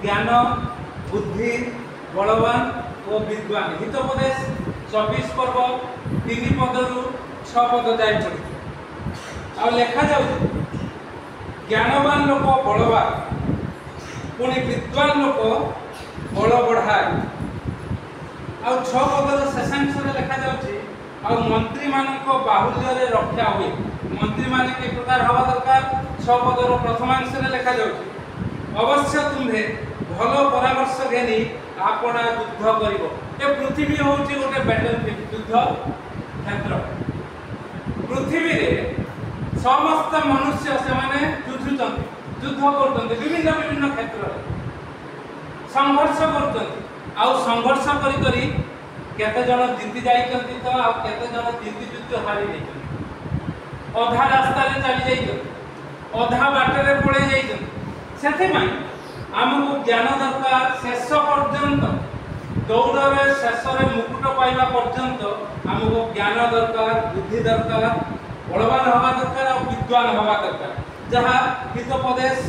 ज्ञान बुद्धि बलवान और विद्वान हितोपदेश 24 पर्व 3 पदरु 6 पद जाए पड़ी आ लेखा जाऊ ज्ञानवान लोक बलवान पुणी विद्वान लोक बल बढ़ाए आ 6 पदर शेषांश लेखा जाऊँ आ मंत्री मानक बाहुल्य रक्षा हुए मंत्री माने के प्रकार हवा दरकार 6 पदर प्रथमांश लेखा जाऊँ अवश्य तुम्हे भल परामर्श घेनी आपना युद्ध करिवो ए पृथ्वी होची गोटे बैटलफील्ड युद्ध क्षेत्र पृथ्वी रे समस्त मनुष्य से माने युद्ध करतंते विभिन्न विभिन्न क्षेत्र संघर्ष करतंते आ संघर्ष करी करी केते जन जीति जाइतंती तो आ केते जन जीति युद्ध हारि जाइतंती अधा रास्ता रे चली जाइतंती अधा बाटे रे पळे जाइतंती सेथिमाई आमको ज्ञान दरकार शेष पर्यंत दौड़ शेष मुकुट पाइबा पर्यंत आमको ज्ञान दरकार बुद्धि दरकार बलवान हवा दरकार और विद्वान हवा दरकार जहाँ हितोपदेश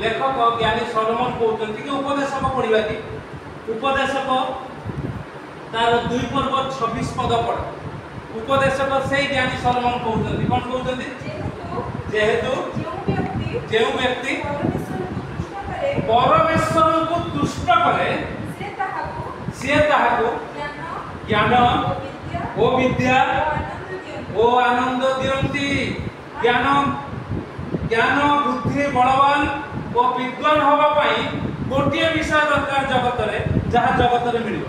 लेखक ज्ञानी सलोमन कहते कि उपदेशक पढ़ा कि उपदेशक तार 2 पर्व 26 पद पढ़ उपदेशक से ज्ञानी सलोमन कहते कौन कहते जेहेतु जो व्यक्ति परमेश्वर को तुष्ट करे से ताहाको ज्ञान ओ विद्या ओ आनंद दियंती ज्ञान ज्ञान बुद्धि बलवान और विद्वान हवा पाई गोटे विषय दरकार जगत रे जहाँ जगत रे मिलियो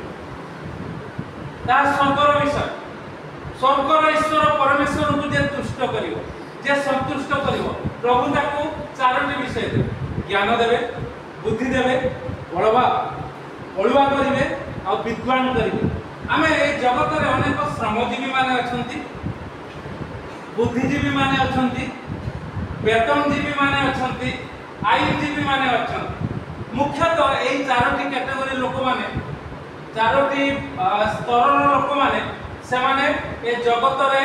ता स्वर्गर विषय स्वर्गर ईश्वर परमेश्वर को जे तुष्ट करिवो जे संतुष्ट करिवो प्रभु ताको 4टी विषय देवे ज्ञान देवे बुद्धि देवे बलवा करेंगे और विद्वान करेंगे आम ए जगत रे अनेक श्रमजीवी माने अछंती बुद्धिजीवी माने अछंती वेतनजीवी माने अछंती आईनजीवी माने अछंती मुख्यतः यही 4टी कैटेगरी लोक माने 4टी स्तर लोक माने से माने ए जगत रे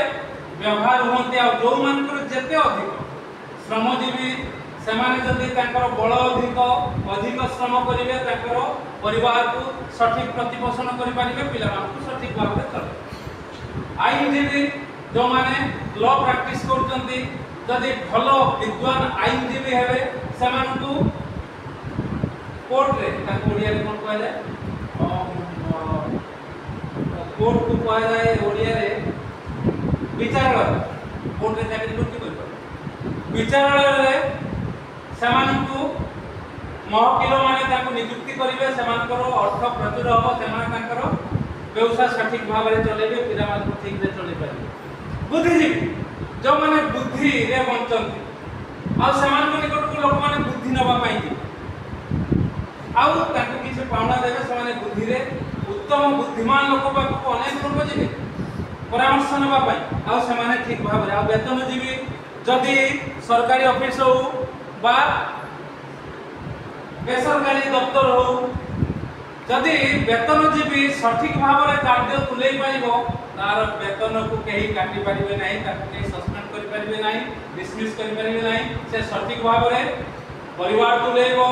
व्यवहार होती आ जो मानकर जेते अधिक श्रमजीवी से माने जदि तांकर बल अधिक श्रम करेंगे तांकर परिवार को सठिक प्रतिपोषण करि पारिबे पिला को सठिक भाव में चले आईनजीवी जो माने लॉ प्रैक्टिस करचंती जदि भलो विद्वान आईनजीवी हेबे से मान को कोर्ट रे ताको ओडिया रे कोन कहले कोर्ट को कहले ओडिया रे विचारालय कोर्ट रे चाकरी करती विचारालय रे सेमानकु महकिल माने ताको नियुक्ति करिवे सेमानकर अर्थ प्रचुर हो सेमान तांकर व्यवसाय सठिक भाव में चलेबे पिला मान ठीक रे चले पारिबे बुद्धिजीवी जो माने बुद्धि रे बंचंती आ सेमान को निकट को लोक माने बुद्धि नबा पाई आ ताको किछ पावना देबे सेमाने बुद्धि रे उत्तम बुद्धिमान लोक पाको अनेक लोक जिवे परामर्श नबा पाई आ सेमाने ठीक भाव रे आ वेतनजीवी जदि सरकारी ऑफिस हो बा बेसरकारी दफ्तर हो जदि वेतनजीवी सठिक भाव में कार्य तुलई पारिबो तार वेतन को कहीं काटि पारिबे नहीं ताको कहीं सस्पेंड करि पारिबे नहीं डिसमिस करि पारिबे नहीं से सठिक भाव में परिवार तुलैबो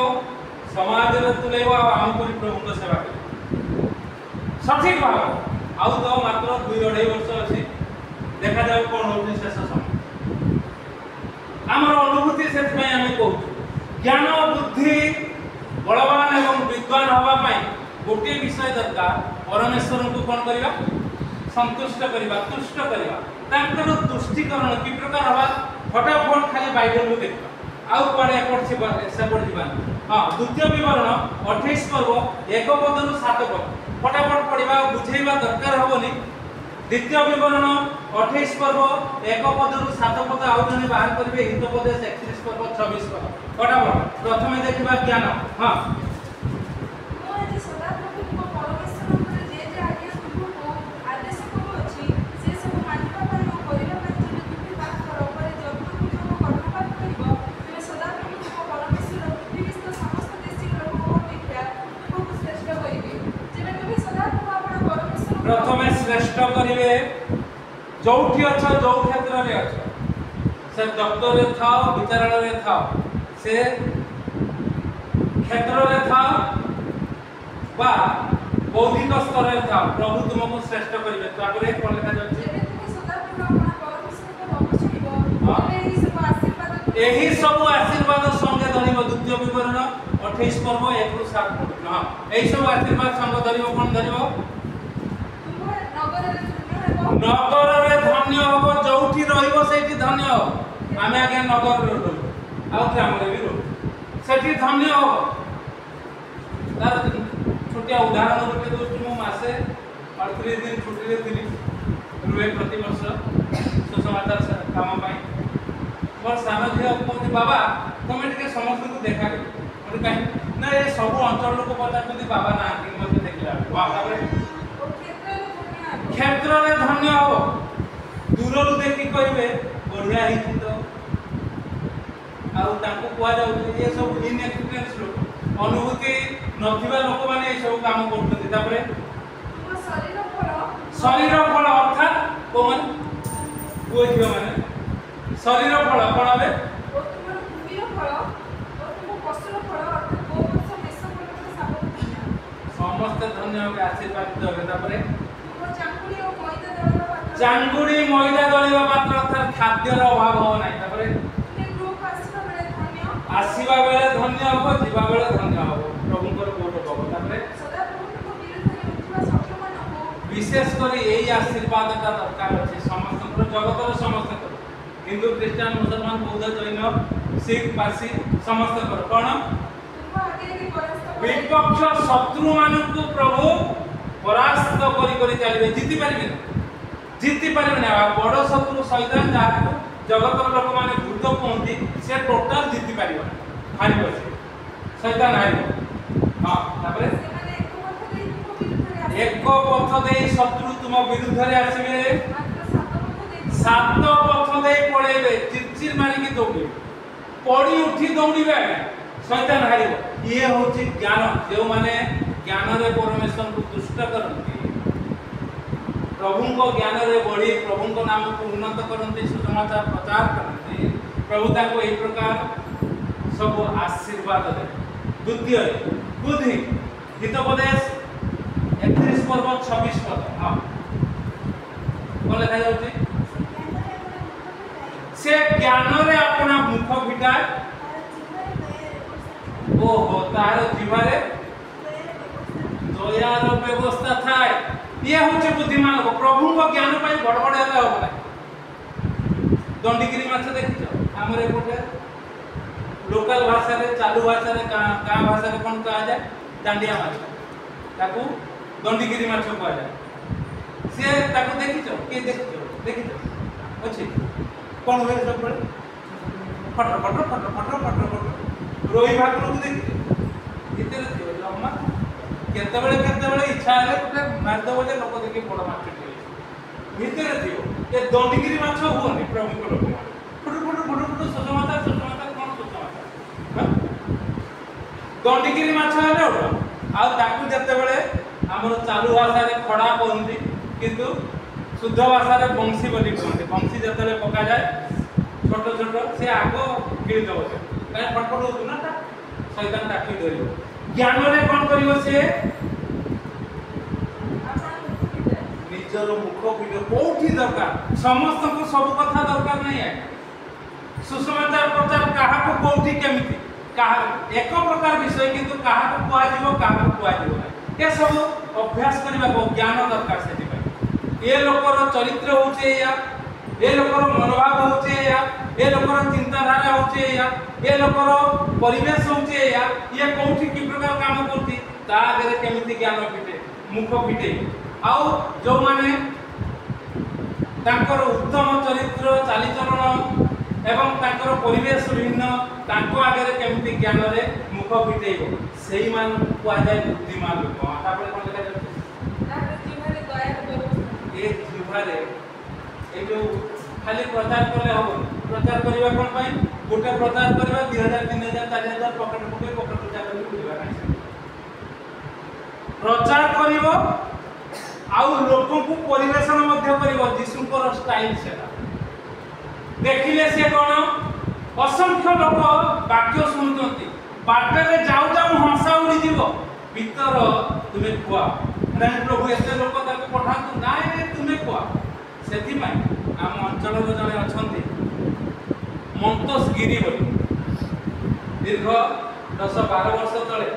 समाज रे तुलैबो हम को प्रभु को सेवा करिबो सठिक भाव आउ तो मात्र 2-2.5 वर्ष अछि देखा जाऊ कोन होछि शेष समय आमर अनुभूति से आम कहूँ ज्ञान बुद्धि बलवान एवं विद्वान हवा पाई गोटे विषय दरकार परमेश्वर को कौन करवा संतुष्ट करवा तुष्ट करवा तांकर तुष्टिकरण कि प्रकार हवा फटाफट खाली बाइबल को देखा आउ पड़े एपट से पड़ जीवा हाँ द्वितीय विवरण 28 पर्व 1 पदरु 7 पद फटाफट पढ़ा बुझेवा दरकार हेनी द्वितीय विवरण 28 पर्व 1 पदरु 7 पद आउ जने बाहर करिवे हितोपदेश 31 पर्व 26 पद फटाफट प्रथमे देखिबा ज्ञान हां प्रथमे श्रेष्ठ करिवे जोठी अच्छा जो क्षेत्र रे अच्छा से दफ्तर रे थाओ विचारालय रे थाओ से क्षेत्र रे था बा बौद्धिक स्तर रे था प्रभु तुमको श्रेष्ठ करिवे तापरे कोन लिखा जाय जेबे तुम सदापूर्ण अपना परमेश्वर को अवचरिबो तेबे एही सब आशीर्वाद संगे धरिबो द्वितीय विवरण 28 पर्व 1 ରୁ 7 पढिलो हां एही सब आशीर्वाद संग धरिबो कोन धरिबो नगर रे धन्य होबो जोठी रहिबो सेठी धन्य हो आमे आगे नगर रे रहू आ ग्राम रे भी रहू सेठी धन्य हो तार छोटिया उदाहरण रुपे दोस्त मु मासे 38 दिन छुट्टी रे थिली रुए प्रति वर्ष सुसमाचार काम पाई मोर सानो झियो कहते बाबा तुम टिके समस्त को देखा के मोर कहि ना ये सब अंचल लोक पता बाबा ना कि मते देखला वाह ताबरे क्षेत्र रे धन्य हो दूर रु देखि कहबे बढ़िया ही तो आ ताको कुआ जाउ ये सब इन एक्सपीरियंस लोक अनुभूति नथिबा लोक माने ए सब काम करथि ताबरे शरीर फल अर्थात कोन को झियो माने शरीर फल कोन हबे ओ तुमर भूमिर फल ओ तुम पशुर फल अर्थात गो वंश मेष फल साबत समस्त धन्य होबे आशीर्वादित होबे तापरे चांगुड़ी मैदा दलिवा पात्र अर्थात खाद्यर अभाव हो नाही तापरे आसीबा बेले धन्य हो जीवा बेले धन्य हो प्रभुଙ୍କର कोट पाबो तापरे सदा प्रभुଙ୍କ विरुद्धରେ उठिबा शत्रुମାନଙ୍କୁ विशेष करी एई आशीर्वादटा दरकार अछि समस्तଙ୍କର जगतर समस्तଙ୍କର हिंदू क्रिश्चियन मुसलमान बौद्ध जैन सिख पारसी समस्तଙ୍କର कोन विपक्ष शत्रु मानकु प्रभु परास्त करी चलिए जीति पारे ना बड़ शत्रु शैतान जहाँ जगतर लोक मैंने भूत कहती से टोटाल जीति पार हार शैतान हार हाँ एक पथ दे शत्रु तुम विरुद्ध आसवे 7 पथ दे पड़े चिरचिर मारिकी दौड़े पड़ी उठी दौड़े शैतान हार ये हूँ ज्ञान जो मैंने ज्ञान रे परमेश्वर को दुष्ट करती प्रभु को ज्ञान रे बढ़ी प्रभु को नाम को उन्नत करती सुसमाचार प्रचार करती प्रभु को यही प्रकार सब आशीर्वाद दे द्वितीय बुद्धि हितोपदेश 31 पर्व 26 पद हां को लिखा जाउची से ज्ञान रे अपना मुख फिटा ओहो तार जीवारे दयार व्यवस्था थाए ये होचे बुद्धिमान को प्रभु को ज्ञान पाई बड़ बड़ हेला हो ना दंडीगिरी माछ देखियो हमर एपटे लोकल भाषा रे चालू भाषा रे का भाषा रे कोन कहा जाय डांडिया माछ ताकू दंडीगिरी माछ कहा जाय से ताकू देखियो देखियो अछि कोन होय सब पड़े फटर रोही भाकुर को देखियो इतरे थियो जम्मा केतबेले इच्छा है गोटे मारदब जे लोक देखि बड़ माछ भितर थियो ए दंडीगिरी माछ होनी प्रभु को लोक फुट सुसमाचार कोन सुसमाचार दंडीगिरी माछ है ओटा आ ताकू जतेबेले हमर चालू भाषा रे खड़ा कहंती किंतु शुद्ध भाषा रे बंसी बोली कहंती बंसी जतेबेले पका जाय छोट छोट से आगो गिर दब से काहे फटफट होतु ना ता शैतान टाकी धरियो ज्ञान रे कोन करियो से निजर मुख वीडियो कोठी दरकार समस्त को सब कथा दरकार नहीं है सुसमाचार प्रचार काहा को कोठी केमिति काहा एक प्रकार विषय किंतु काहा को कुआ जीवो काहा को कुआ जीवो ए सब अभ्यास करबा को ज्ञान दरकार सेति पय ए लोकर चरित्र होचे या ए लोकर मनोभाव होचे या ए लोकर चिंताधारा होचे या ए लोकर परिवेश होचे या ये कोठी की प्रकार काम करती ता आगे केमिति ज्ञान फिटे मुख फिटे आउ जो माने तांकर उत्तम चरित्र चालीचरण एवं तांकर परिवेश भिन्न तांको आगे केमिति ज्ञान रे मुख फिटेइबो सेही मान को आ जाय बुद्धिमान लोक तापर कोन लेखा जाय तापर जीवरे दया व्यवस्था ए जीवरे ए जो खाली प्रचार करले हो प्रचार करबा कोन पई गोटे प्रचार करबा 2000 3000 4000 पॉकेट प्रचार करबा बुझिबा नाही प्रचार करिवो आउ लोक को परिवेशन मध्य करिवो जीशुकर स्टाइल सेटा देखिले से कोन असंख्य लोक वाक्य सुनुचंती बाटे रे जाऊ जाऊ उड़ी जीव भीतर तुम्हें खुआ प्रभु एत लोक पठा ना तुम्हें खुआ से आम अंचल जड़े अच्छा मंतोषगिरी दीर्घ 10-12 वर्ष तले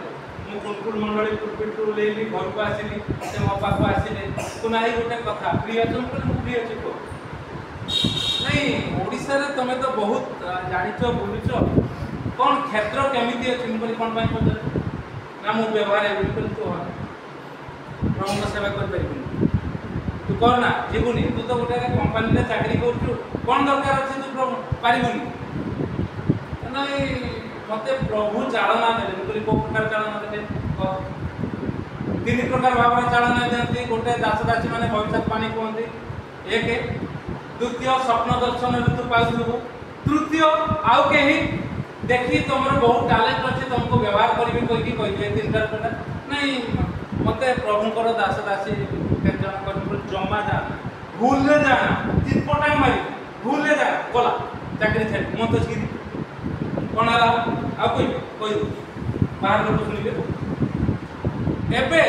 मु कुलकुल मंडली कुलपिटू लेली घर को आसिली से मो पाख आसिले तू ना गोटे कथा प्रिय प्रिय को नहीं ओडिशा रे तमे तो बहुत जानिछ बुझिछ कौन क्षेत्र केमिति अछि बोली कोन पाई पदर ना मु व्यवहार बिल्कुल तो प्रमुख सेवा कर परिबनी तू कर ना जीवनी तू तो गोटे कंपनी रे चाकरी करछु कोन दरकार अछि तू पारिबनी नहीं मते प्रभु चालना देले बोली को प्रकार चालना देले तीन प्रकार भाव चालना देती गोटे दास दासी माने भविष्य पानी कहते एक द्वितीय स्वप्न दर्शन ऋतु पाउथबो तृतीय आउ केही देखी तुमर बहुत टैलेंट अछि तुमको व्यवहार करबी कहि तीन चार नहीं मते प्रभुकर दास दासी केजन कर जमा जा भूल ले जाना चितपटा मारी भूल ले जा कोला चाकरी छे मत छी कोन आला आ कोई बाहर लोग सुनिबे एबे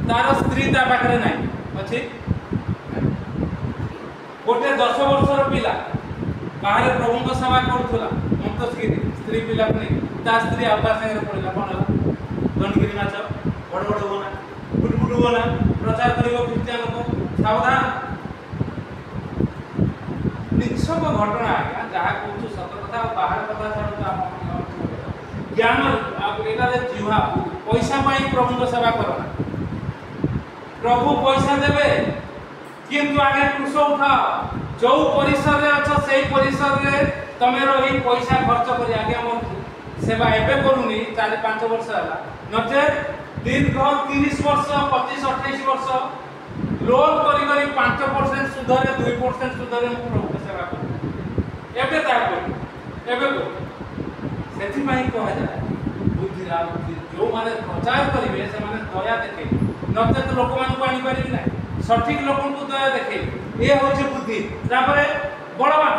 तार स्त्री ता पाखरे नाही अछि गोटे 10 वर्षर पिला बाहर प्रभु को सेवा करथुला मंतोषगिरी स्त्री पिला नहीं ता स्त्री आपा संगे पड़िला कोन आला धनगिरी नाच बड़ बड़ होना फुटफुट होना प्रचार करिवो क्रिश्चियन को सावधान निश्चक घटना आज्ञा जहाँ कहूँ सत कथा बाहर कथा छाड़ ज्ञान एटारे जीवा पैसा पाई प्रभु को सेवा करना प्रभु पैसा देवे किंतु आगे कुश उठा जो परिसर रे अच्छा से परिसर रे तमे रही पैसा खर्च करी आगे मोर सेवा एबे करूनी 4-5 वर्ष होला नचे दीर्घ 30 वर्ष 25-28 वर्ष लोन करी करी 5% सुधरे 2% सुधरे मु प्रभु सेवा कर एबे ता कर एबे को सेथि पई कह जाय बुद्धि जो माने प्रचार करिवे से माने दया देखे नते तो लोक मान को आनी पारिबि ना सठिक लोक को दया देखे ए होचे बुद्धि तापरे बड़वान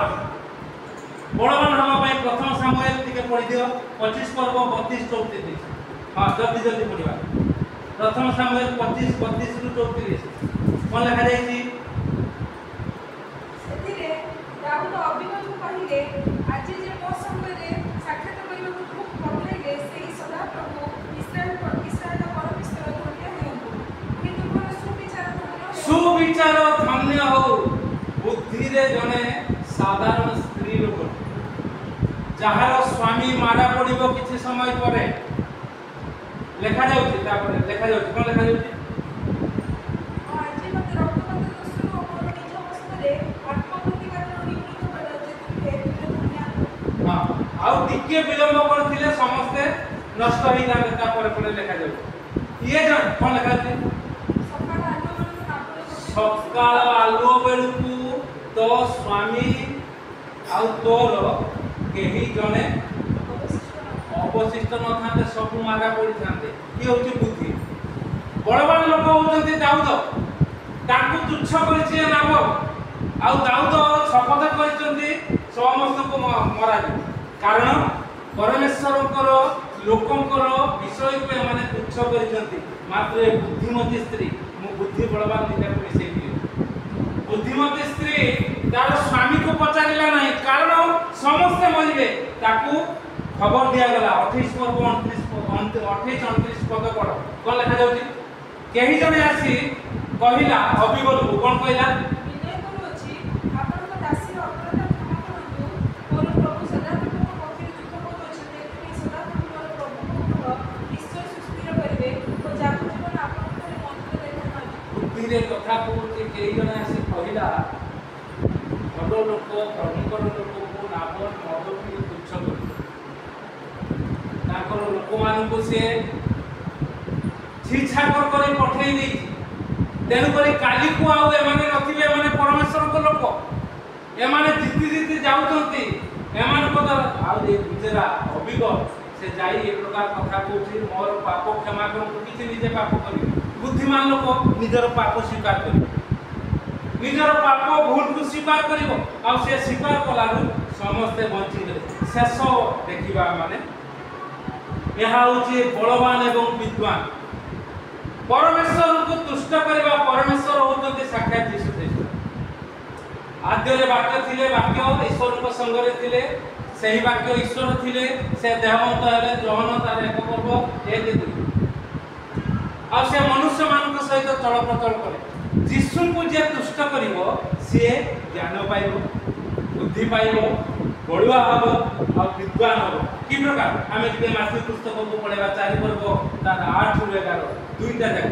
हवा पई प्रथम सामुएल टिके पढि दियो 25 पर्व 32-34 हां जल्दी जल्दी पढिबा प्रथम सामुएल 25-32 रु 34 कोन लिखा जाय छी सेतिरे दाऊद अभिमन्यु को कहिले आज जे मो संगे रे साक्षात करिबा को खूब पठैले सेही सदा प्रभु इस्राएल परमेश्वर धन्य होयंतु किंतु मोर सुविचार धन्य हो बुद्धि रे जने साधारण स्त्री लोक जहार स्वामी मारा पड़िबो किछि समय परे लेखा जाउछि तापर लेखा जाउछि कोन लेखा जाउछि आज मते रक्तपात दृष्टिରୁ ମୋର ନିଜ ଅବସ୍ଥାରେ ଆତ୍ମପ୍ରତିକାର ନିମିତ୍ତ କରାଯାଉଛି हां आउ टिके विलंब करथिले समस्त नष्ट होई जाले तापर परे लेखा जाउछि ये जन कोन लेखा जाउछि सकाळ आलो बेलुकू तो स्वामी आउ तोर केही जने अवशिष्ट न थाते सब मागा पड़ी थाते ये होची बुद्धि बड़वान लोक होचंती दाऊद ताकू तुच्छ करिछि नाम आउ दाऊद शपथ करिसंती समस्त को मरा दे कारण परमेश्वरकर लोकंकर विषय को माने तुच्छ करिसंती मात्र बुद्धिमती स्त्री मु बुद्धि बड़वान निका मिसै दियो बुद्धिमती स्त्री तार स्वामी को पचारिला नहीं कारण समस्त मरिबे ताकू खबर दिया गला 28 पर्व 28-29 पद पढ़ कोन लिखा जाउछि केही जने आसी कहिला अबिबल कोन कहिला विनय करूछि आपन को दासी अपराध क्षमा करंतु मोर प्रभु सदा प्रभु पक्षे युद्ध करछते एतनि सदा मोर प्रभु को निश्चय सुस्थिर करिवे तो जागु जीवन आपन करे मंत्र देखा बुद्धि रे कथा को केही जने आसी कहिला बड़ लोक प्रभुकर लोक को नाम मद की तुच्छ कर ताकर लोक मान को से छिछाकर करी पठेई दी तेनु करी काली को आउ ए माने नथिबे ए माने परमेश्वर को लोक ए माने जिति जिति जाउतंती ए माने को आउ ए बिचरा अभिग से जाई ए प्रकार कथा कहछि मोर पाप क्षमा करु किछि निजे पाप करी बुद्धिमान लोक निजर पाप स्वीकार करी निजर पाप भूल को स्वीकार करिवो आ से स्वीकार कलारु समस्त बंची गले शेष देखिबा माने ଏହା ହେଉଛି ବଳବାନ ଏବଂ ବିଦ୍ୱାନ। परमेश्वर को तुष्ट करबा परमेश्वर होतंती साक्षात यीशु ख्रीष्ट। आद्यरे वाक्य थिले, वाक्य ईश्वर को संगरे थिले, सही वाक्य ईश्वर थिले, से देहवंत हेले। जोहन तार 1 पर्व 1:2 आ से मनुष्य मान सहित चलप्रचल करे। यीशु को जे तुष्ट करिवो से ज्ञान पाइबो, बुद्धि पाइबो, बड़ुआ हबो और विद्वान हबो। कि प्रकार आमे जे मासी पुस्तक को पढेबा 4 पर्व तार 8 ରୁ 11 दुईटा जाक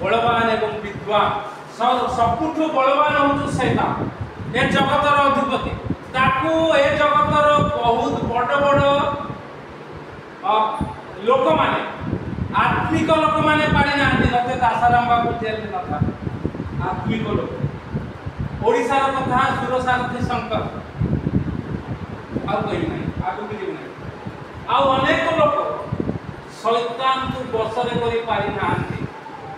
बलवान एवं विद्वान। सबुठु बलवान होछु शैतान, ए जगतर अधिपति। ताकू ए जगतर बहुत बड़ बड़ लोक माने, आत्मिक लोक माने पाड़ी नांती नते आसाराम बाबू जेल न था। आत्मिक लोक ओडिसा रो कथा सुरसारथी शंकर आ कहि नै आगु कि नै आ अनेक लोक शैतान को बसरे करि पारि नांती।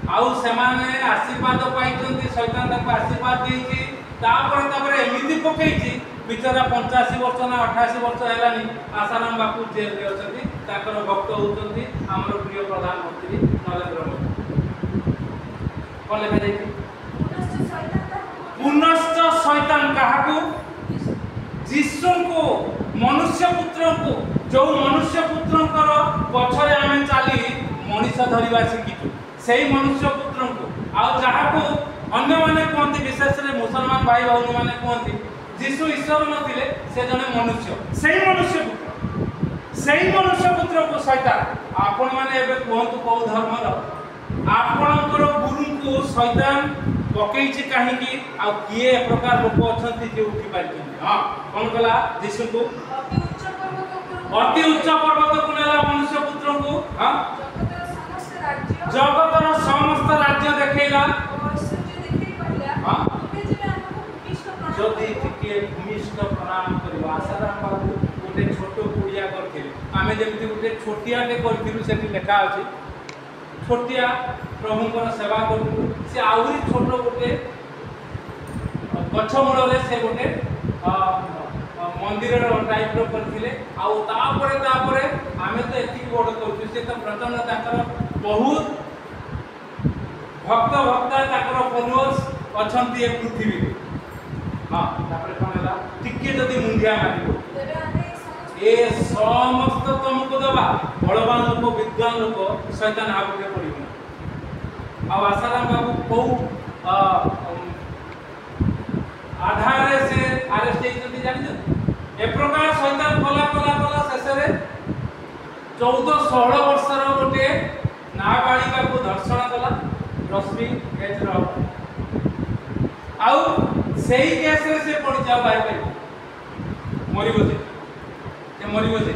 आउ सेमाने आशीर्वाद पाइछन्ती, शैतान ताको आशीर्वाद देइछि। तापर एमिति पकेइछि बिचारा 85 वर्ष ना 88 वर्ष हेलानी आसाराम बापू जेल रे अछन्ती। ताकर भक्त होउछन्ती हमर प्रिय प्रधानमंत्री नरेंद्र मोदी। कोन लेखा जाइछि पुनश्च शैतान काहाकू यीशु को मनुष्य पुत्र को, जो मनुष्य पुत्रंकर पछरे आमे चाली मनीष धरिबा शिखिछु सेही मनुष्य पुत्र को। आ जहाको अन्य माने कहंती, विशेष रे मुसलमान भाई भाई माने कहंती यीशु ईश्वर नथिले, से जने मनुष्य। सेही मनुष्य पुत्र को शैतान आपण माने एबे कहंतु को धर्मर आपणकर गुरु को शैतान पकेइछि काहेकि आ किए प्रकार लोक अछंती जे उठी पाइछन्ती। हां कोन कला यीशु को अति उच्च पर्वत को नेला मनुष्य पुत्र को। हां जगतर समस्त राज्य देखैला जदि टिके भूमिष्ठ प्रणाम करबा। आसाराम बाबू गोटे छोट कुड़िया करथिले, आमे जेमति गोटे छोटिया के करथिलु सेठी लेखा अछि छोटिया प्रभुଙ୍କର सेवा करू। से आउरी छोट गोटे गछ मूଳରେ से गोटे मंदिर टाइप रो करथिले। आ तापरे आमे तो एति बड़ करथि, से तो प्रचंड ताकर बहुत भक्त ताकर फॉलोअर्स अछंती ए पृथ्वी। हां तापरे कोनला टिके जदी मुंडिया मारिबो ए समस्त तुमको देबा। बलवान लोक विद्वान लोक शैतान आगुके पड़िबो। आ आसाराम बाबू को आधार से अरेस्ट हेइछन्ती जानि ए प्रकार शैतान कला शेष रे 14-16 वर्षर गोटे नाबालिका को धर्षण कला रश्मि एज रो। आउ सेही केस रे से पड़ी जाओ भाई मरिबो जे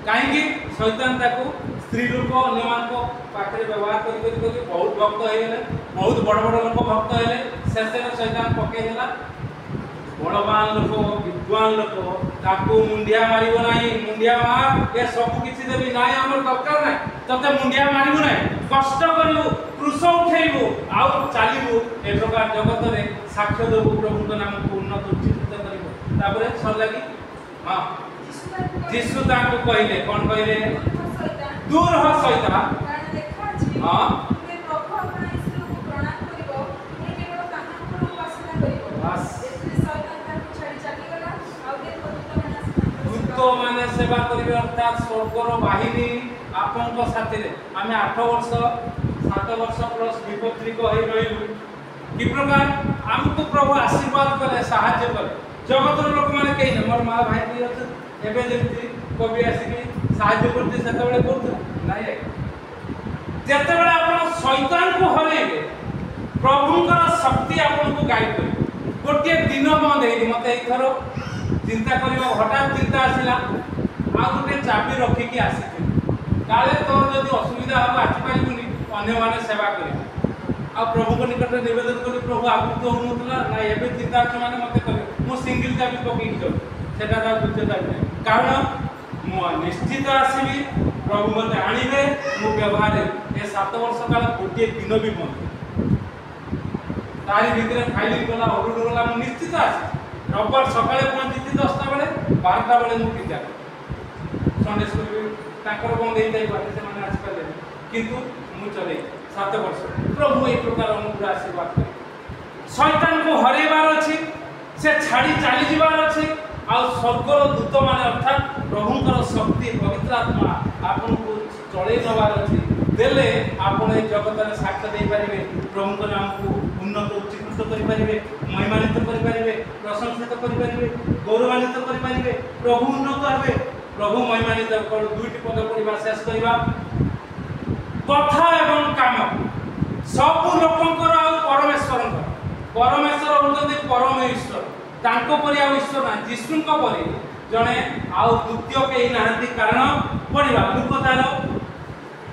काहेकि शैतान ताको स्त्री लोक अन्यमान को पाखरे व्यवहार करी बहुत भक्त हेले, बहुत बड़ बड़ लोक भक्त हेले। शेष रे शैतान पके देला बलवान लोक विद्वान लोक ताको मुंडिया मारिबो नाही। मुंडिया मार ए सब किछि देबी नाही, हमर दरकार नाही, तते मुंडिया मारिबो नाही, कष्ट करिवो, क्रूस उठेइबो आउ चालिबो। ए प्रकार जगत रे साक्ष्य देबो, प्रभु नाम को उन्नत उच्चित करिवो। तापरे सर लागि हां यीशु ताको कहिले कोन कहिले दूर हो शैतान कारण देखा अछि हां जे प्रभु अपना ईश्वर को प्रणाम करिवो, ए केवल ताहां को उपासना करिवो। बस शैतान ताको छाड़ी चली गला। आ देखो दूत माने सेवा करिवे, अर्थात स्वर्गर बाहिनी आपनक साथी रे। आमे 8 वर्ष 7 वर्ष प्लस विपत्रिक होई रहिलु। कि प्रकार हमको प्रभु आशीर्वाद करे, सहायता करे। जगतर लोक माने केहि न मोर मां भाई भी अछि एबे जेमति कवि आसीकी सहायता करते सेतबेले करते नाही। जेतेबेले आपण शैतान को हरेबे प्रभुଙ୍କର शक्ति आपनको गाइड करे। गोटे दिन बंद हेई मते एथरो चिंता करिबा हठात चिंता आसिला आ गोटे चाबी रखी की आसीथि काले तोर जदि असुविधा हो आसी पाइबुनी अन्य माने सेवा करिबा। आ प्रभु को निकट निवेदन करी प्रभु आगु तो होनुतला ना एबे चिंता छ माने मते करे मो सिंगल चाबी पकई जाऊ सेटा ता दुते चाबी कारण मो निश्चित आसीबी प्रभु मते आनिबे मो व्यवहार ए 7 वर्ष काल गोटे दिन भी बंद तारी भितरे फाइलिंग गला ऑर्डर गला मो निश्चित आसी। रविवार सकाळे पहुंची 10टा बेले 12टा बेले मो किता संडे स्कूल ताकर बंद हो जाई बाटे से माने आसी पाले किंतु मु चले 7 वर्ष प्रभु ए प्रकार अनुग्रह आशीर्वाद करे शैतान को हरेबार अछि से छाड़ी चली जीवार अछि आ स्वर्गर दूत माने अर्थात प्रभुकर शक्ति पवित्र आत्मा आपन को चले नबार अछि देले आपण ए जगत रे साक्ष्य दे परिबे प्रभुकर नाम को उन्नत उच्चीकृत करि परिबे महिमान्वित करि परिबे प्रशंसित करि परिबे गौरवान्वित करि परिबे प्रभु उन्नत हेबे प्रभु महिमान्वित कर दुईटी पद पढ़िबा शेष करिबा कथा एवं काम सब लोकंकर आ परमेश्वर होते परम ईश्वर तांको परि आ ईश्वर ना जीशुंको परि जने आ द्वितीय के नाहंती कारण पढ़िबा लुक तार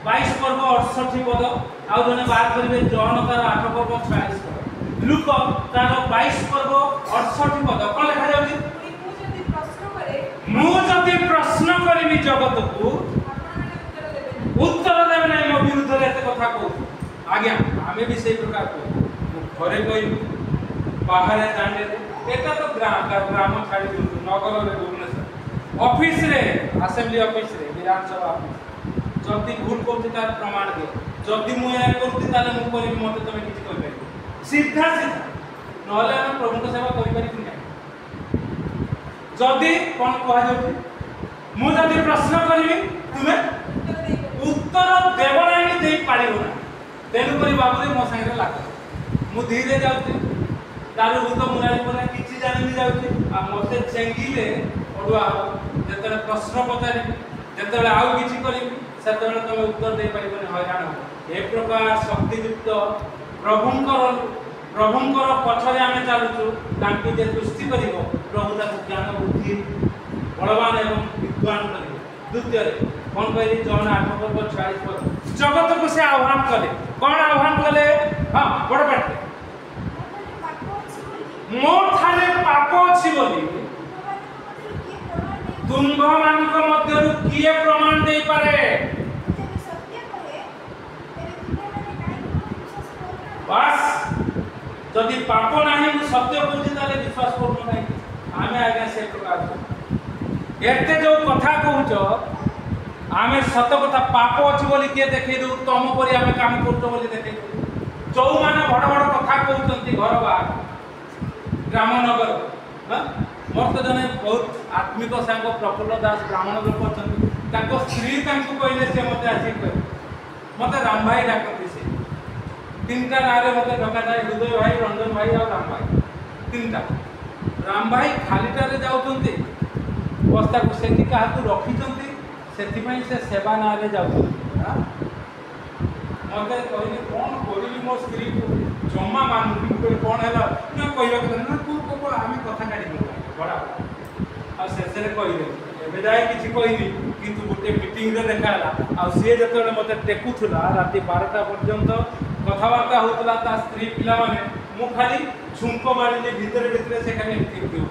22 पर्व 68 पद आ जने बात करिवे जॉन तार 8 पर्व 46 पद लुक तार 22 पर्व 68 पद कोन लिखा जाउची मु जति प्रश्न करिवि जगत को उत्तर देबे नै मो विरुद्ध रे एते कथा कहू आज्ञा आमे भी सही प्रकार को घरे कोई बाहर जाने एटा तो ग्राम छाड़ी दिउ नगर रे भुवनेश्वर ऑफिस रे असेंबली ऑफिस रे विधानसभा ऑफिस जल्दी भूल करते तार प्रमाण दे जल्दी मु या करते ताले मु करी मते तमे किछि कहि पारि सीधा सीधा नहले हम प्रभु को सेवा करि पारि कि नै जल्दी कोन कहा जाउछि मु जल्दी प्रश्न करिवि तुमे उत्तर देव नहीं दे पारिबो ना तेनु करी बाबू मो संगे लाग मु धीरे जाउछि तारो भूत मुरारी परे किछि जानि जाउछि आ मते चेंगिले ओडुआ जेतले प्रश्न पचारि जेतले आउ किछि करिबि सेतले तमे उत्तर दे पारिबो हैरान हो ए प्रकार शक्तियुक्त प्रभुंकर पछरे आमे चालुछु तांकी जे तुष्टि करिवो प्रभु ता ज्ञान बुद्धि बलवान एवं विद्वान करिवो द्वितीय कौन कहली जॉन 8 पर्व 46 पद जगत को से आह्वान कले कौन आह्वान कले हां बड़ पाठ मोर थाने पाप अछि बोली तुंभ मानक मध्यरु किए प्रमाण दे पारे बस जदि पाप नाही सत्य बुझि ताले विश्वास करनो नाही आमे आगे से प्रकार एते जो कथा कहूचो आमे सत कथा पाप अछि बोली के देखै दउ तम परि आमे काम करतो बोली देखै दउ जो माने बड़ बड़ कथा कहउचंती घर बा ग्राम नगर हां मोर तो जने बहुत आत्मिक संग प्रफुल्ल दास ब्राह्मण लोक अछंती ताको स्त्री तांको कहले से मते आसी कह मते राम भाई डाकती से तीनटा नारे मते डका जाय हृदय भाई रंजन भाई और राम भाई तीनटा राम भाई खालीटा रे जाउचंती बस्ता को सेठी काहा को रखिचंती सेठी पई से सेवा नारे जाउचंती हां मते कहली कोन करबी मो स्त्री को जम्मा मानु को कोन हैला न कहलो कि ना तू को आमी कथा काढी दो बड़ा आ सेसरे कहले एबे जाय किछि कहनी किंतु गोटे मीटिंग रे देखाला आ से जतले मते टेकुथुला राती 12टा पर्यंत कथावार्ता होतला ता स्त्री पिला माने मु खाली झुंको मारिले भीतर भीतर से खाली ठीक दियो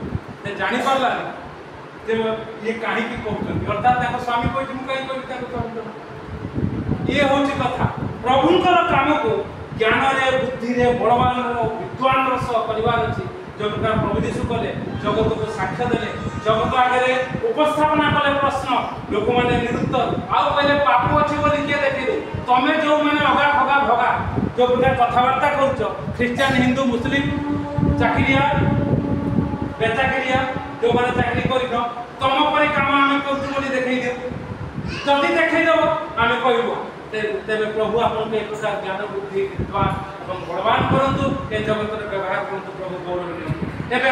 ते जानि परला जे ये काहे की कहउछन अर्थात ताको स्वामी कोइ मु काहे कोइ ताको कहउछन ये होची कथा प्रभुंकर काम को ज्ञान रे बुद्धि रे बलवान रो विद्वान रो सह परिवार अछि जो प्रकार प्रभु यीशु कले जगत को साक्ष्य देले जगत आगे उपस्थापना कले प्रश्न लोक माने निरुत्तर आउ कहले पाप अछि बोली के देखिदो तमे जो माने अगा भगा भगा जो प्रकार कथावार्ता करछो ख्रिस्टियन हिंदू मुस्लिम चाकरिया बेचाकरिया जो माने चाकरी करिनो तम परि काम आमे करछु बोली देखै दियो जदी देखै दो आमे कहबो तेबे प्रभु आपन के प्रकार ज्ञान बुद्धि विद्वान एवं बलवान करंतु ए जगत